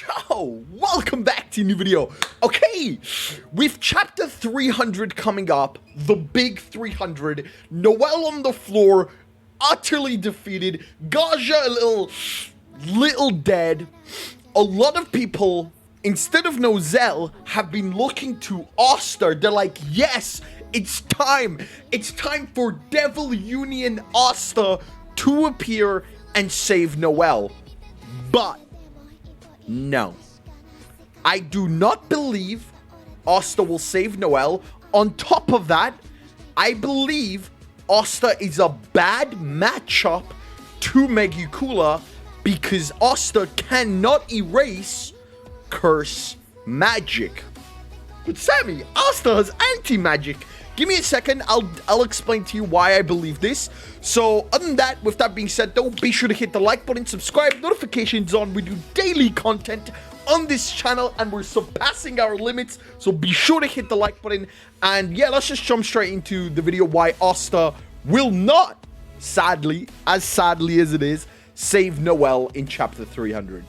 Yo, welcome back to a new video. Okay, with chapter 300 coming up, the big 300, Noelle on the floor, utterly defeated, Gaja a little dead. A lot of people, instead of Noelle, have been looking to Asta. They're like, yes, it's time. It's time for Devil Union Asta to appear and save Noelle. But no, I do not believe Asta will save Noelle. On top of that, I believe Asta is a bad matchup to Megicula because Asta cannot erase curse magic. But Sammy, Asta has anti-magic. Give me a second, I'll explain to you why I believe this. So, other than that, with that being said, though, be sure to hit the like button, subscribe, notifications on. We do daily content on this channel, and we're surpassing our limits. So be sure to hit the like button. And yeah, let's just jump straight into the video why Asta will not, sadly as it is, save Noelle in chapter 300.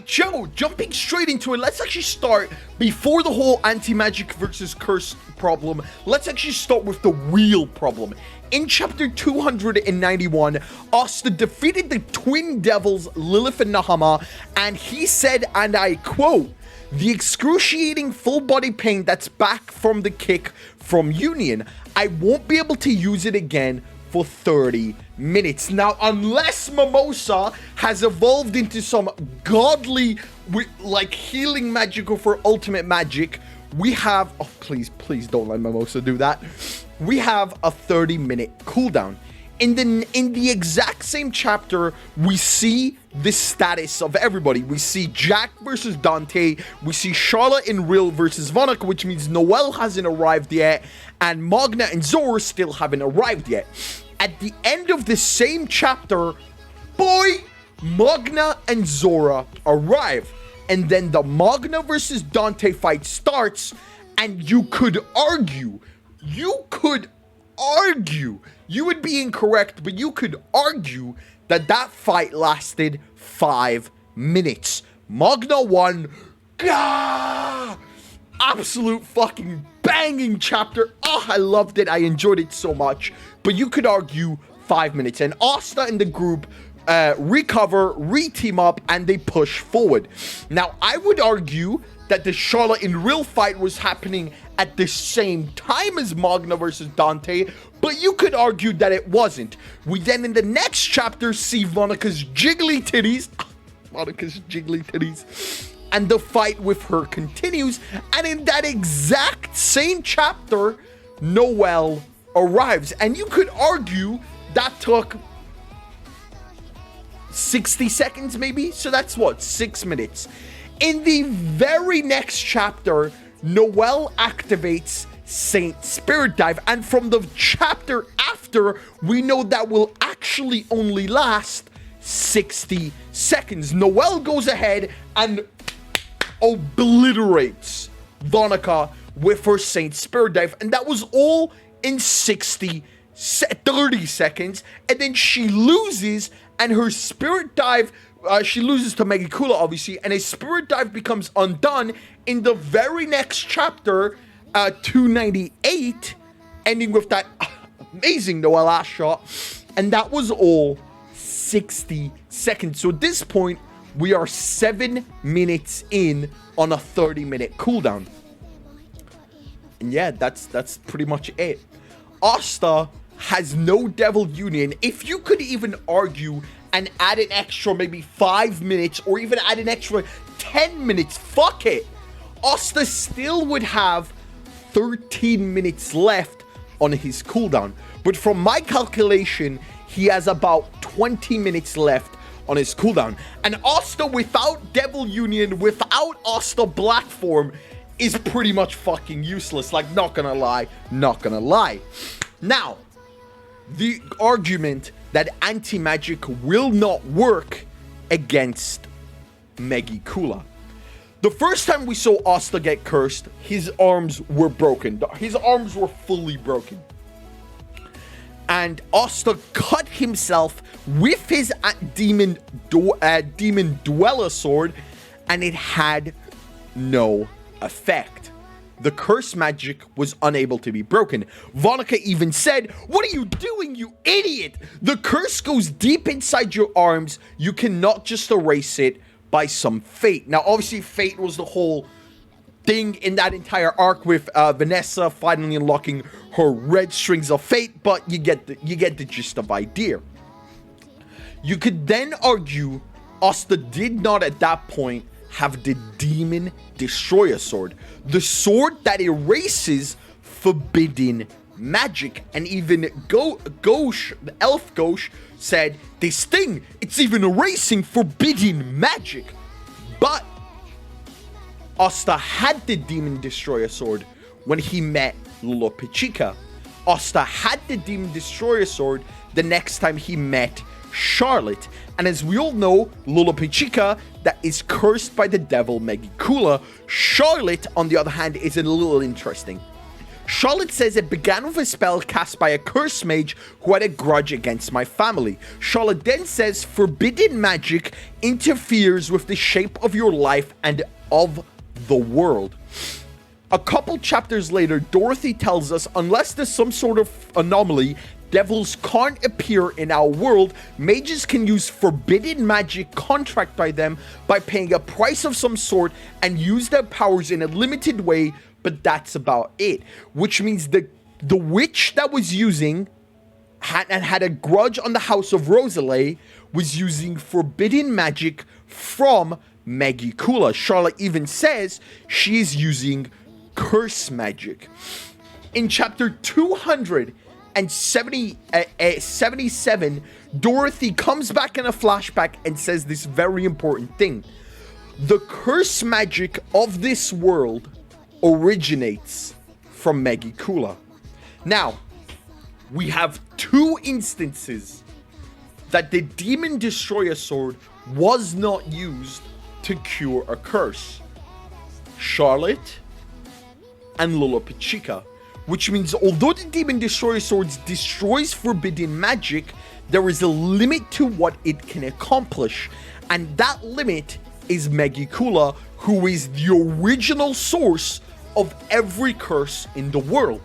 Joe, jumping straight into it, let's actually start before the whole anti-magic versus curse problem. Let's actually start with the real problem. In chapter 291, Asta defeated the twin devils Lilith and Nahama, and he said, and I quote, "The excruciating full body pain that's back from the kick from Union. I won't be able to use it again for 30 minutes. Now, unless Mimosa has evolved into some godly, like, healing magical for ultimate magic, we have, oh, please don't let Mimosa do that. We have a 30-minute cooldown. In the exact same chapter, we see the status of everybody. We see Jack versus Dante. We see Charlotte and Rill versus Vonica, which means Noelle hasn't arrived yet, and Magna and Zora still haven't arrived yet. At the end of the same chapter, boy, Magna and Zora arrive. And then the Magna versus Dante fight starts, and you could argue, you would be incorrect, but you could argue that fight lasted 5 minutes. Magna won. Gah! Absolute fucking banging chapter. Oh, I loved it. I enjoyed it so much. But you could argue 5 minutes. And Asta and the group recover, re-team up, and they push forward. Now, I would argue that the Charlotte and Rill fight was happening at the same time as Magna versus Dante, but you could argue that it wasn't. We then, in the next chapter, see Monica's jiggly titties. And the fight with her continues. And in that exact same chapter, Noelle arrives. And you could argue that took 60 seconds, maybe? So that's what? 6 minutes. In the very next chapter, Noelle activates Saint Spirit Dive. And from the chapter after, we know that will actually only last 60 seconds. Noelle goes ahead and obliterates Vonica with her Saint Spirit Dive. And that was all in 30 seconds. And then she loses, and her Spirit Dive, she loses to Megicula, obviously, and a Spirit Dive becomes undone in the very next chapter, 298, ending with that amazing Noelle ass shot. And that was all 60 seconds. So at this point, we are 7 minutes in on a 30-minute cooldown. And yeah, that's pretty much it. Asta has no Devil Union. If you could even argue and add an extra maybe 5 minutes, or even add an extra 10 minutes, fuck it, Asta still would have 13 minutes left on his cooldown. But from my calculation, he has about 20 minutes left on his cooldown. And Asta without Devil Union, without Asta Black Form, is pretty much fucking useless. Like, not gonna lie. Now, the argument that anti-magic will not work against Megicula. The first time we saw Asta get cursed, his arms were broken. His arms were fully broken. And Asta cut himself with his demon dweller sword, and it had no effect. The curse magic was unable to be broken. Vonica even said, "What are you doing, you idiot? The curse goes deep inside your arms. You cannot just erase it by some fate." Now, obviously, fate was the whole thing in that entire arc with Vanessa finally unlocking her red strings of fate, but you get the gist of idea. You could then argue Asta did not at that point have the Demon Destroyer Sword, the sword that erases forbidden magic. And even Gauche, the elf Gauche, said, "This thing, it's even erasing forbidden magic." But Asta had the Demon Destroyer Sword when he met Megicula. Asta had the Demon Destroyer Sword the next time he met Charlotte. And as we all know, Megicula, that is cursed by the devil Megicula. Charlotte, on the other hand, is a little interesting. Charlotte says it began with a spell cast by a curse mage who had a grudge against my family. Charlotte then says forbidden magic interferes with the shape of your life and of the world. A couple chapters later, Dorothy tells us unless there's some sort of anomaly, devils can't appear in our world. Mages can use forbidden magic contract by them by paying a price of some sort and use their powers in a limited way, but that's about it. Which means the witch that was using had a grudge on the house of Rosalie was using forbidden magic from Megicula. Charlotte even says she is using curse magic. In chapter 277, Dorothy comes back in a flashback and says this very important thing. The curse magic of this world originates from Megicula. Now, we have two instances that the Demon Destroyer Sword was not used to cure a curse. Charlotte and Megicula. Which means although the Demon Destroyer Sword destroys forbidden magic, there is a limit to what it can accomplish. And that limit is Megicula, who is the original source of every curse in the world.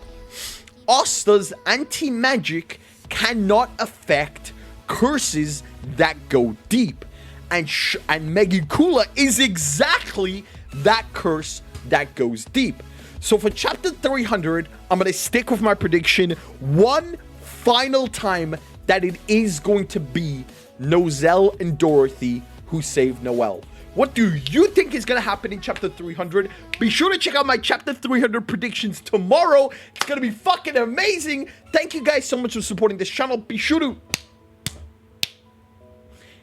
Asta's anti-magic cannot affect curses that go deep. And Megicula is exactly that curse that goes deep. So for chapter 300, I'm going to stick with my prediction one final time that it is going to be Noelle and Dorothy who save Noelle. What do you think is going to happen in chapter 300? Be sure to check out my chapter 300 predictions tomorrow. It's going to be fucking amazing. Thank you guys so much for supporting this channel. Be sure to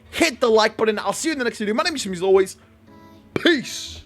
hit the like button. I'll see you in the next video. My name is Jimmy, as always. Peace.